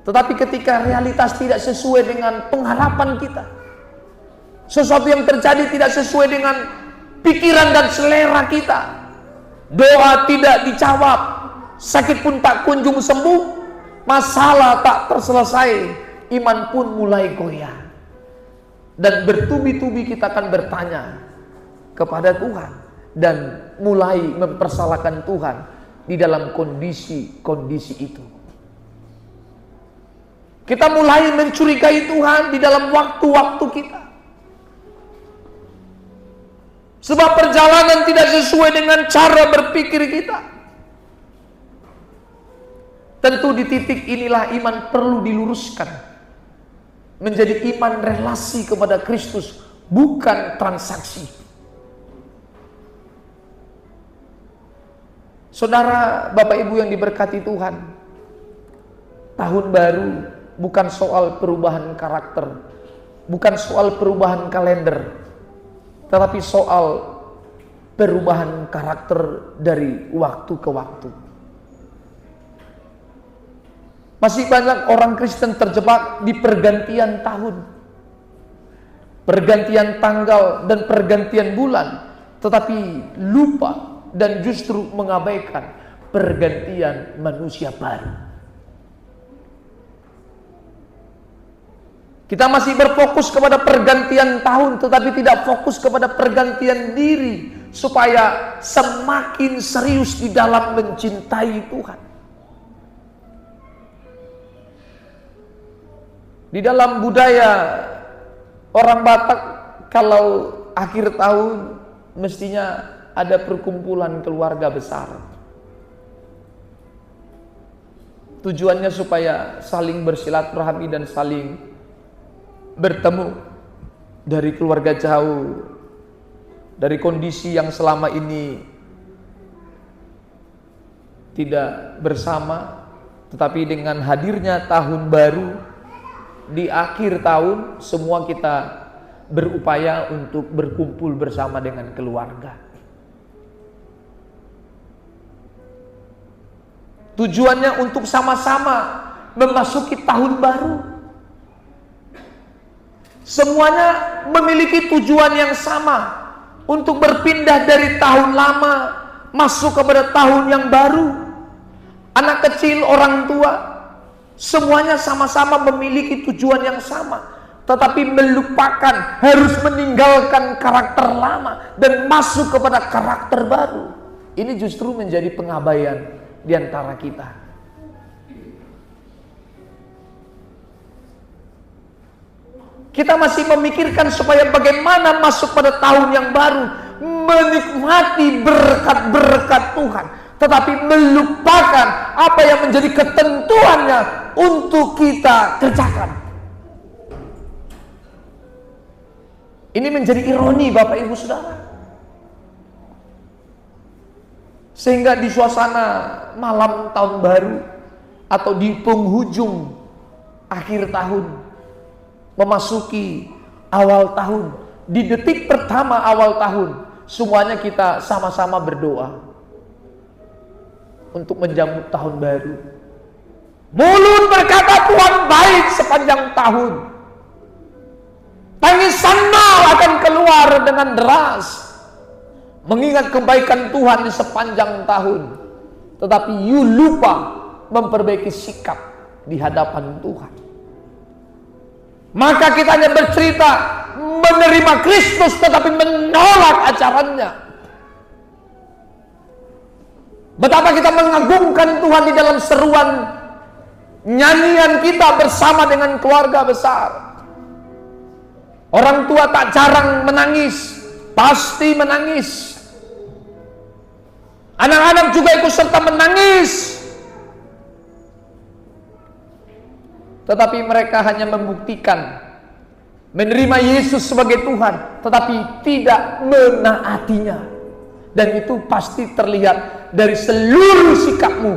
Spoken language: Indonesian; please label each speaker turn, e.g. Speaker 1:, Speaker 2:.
Speaker 1: Tetapi ketika realitas tidak sesuai dengan pengharapan kita, sesuatu yang terjadi tidak sesuai dengan pikiran dan selera kita, doa tidak dijawab, sakit pun tak kunjung sembuh, masalah tak terselesai, iman pun mulai goyah. Dan bertubi-tubi kita akan bertanya kepada Tuhan dan mulai mempersalahkan Tuhan di dalam kondisi-kondisi itu. Kita mulai mencurigai Tuhan di dalam waktu-waktu kita. Sebab perjalanan tidak sesuai dengan cara berpikir kita. Tentu di titik inilah iman perlu diluruskan. Menjadi iman relasi kepada Kristus, bukan transaksi. Saudara, Bapak Ibu yang diberkati Tuhan, tahun baru bukan soal perubahan karakter, bukan soal perubahan kalender, tetapi soal perubahan karakter dari waktu ke waktu. Masih banyak orang Kristen terjebak di pergantian tahun, pergantian tanggal dan pergantian bulan, tetapi lupa dan justru mengabaikan pergantian manusia baru. Kita masih berfokus kepada pergantian tahun, tetapi tidak fokus kepada pergantian diri, supaya semakin serius di dalam mencintai Tuhan. Di dalam budaya orang Batak, kalau akhir tahun mestinya ada perkumpulan keluarga besar. Tujuannya supaya saling bersilaturahmi dan saling bertemu dari keluarga jauh, dari kondisi yang selama ini tidak bersama, tetapi dengan hadirnya tahun baru, di akhir tahun semua kita berupaya untuk berkumpul bersama dengan keluarga. Tujuannya untuk sama-sama memasuki tahun baru. Semuanya memiliki tujuan yang sama, untuk berpindah dari tahun lama masuk kepada tahun yang baru. Anak kecil, orang tua, semuanya sama-sama memiliki tujuan yang sama, tetapi melupakan harus meninggalkan karakter lama dan masuk kepada karakter baru. Ini justru menjadi pengabaian di antara kita. Kita masih memikirkan supaya bagaimana masuk pada tahun yang baru, menikmati berkat-berkat Tuhan, tetapi melupakan apa yang menjadi ketentuannya untuk kita kerjakan. Ini menjadi ironi, Bapak Ibu Saudara. Sehingga di suasana malam tahun baru atau di penghujung akhir tahun, memasuki awal tahun, di detik pertama awal tahun, semuanya kita sama-sama berdoa untuk menjamu tahun baru. Mulut berkata Tuhan baik sepanjang tahun, tangisan mal akan keluar dengan deras, mengingat kebaikan Tuhan di sepanjang tahun, tetapi you lupa memperbaiki sikap di hadapan Tuhan. Maka kita hanya bercerita menerima Kristus, tetapi menolak ajarannya. Betapa kita mengagungkan Tuhan di dalam seruan nyanyian kita bersama dengan keluarga besar. Orang tua tak jarang menangis, pasti menangis. Anak-anak juga ikut serta menangis. Tetapi mereka hanya membuktikan menerima Yesus sebagai Tuhan, tetapi tidak menaatinya. Dan itu pasti terlihat dari seluruh sikapmu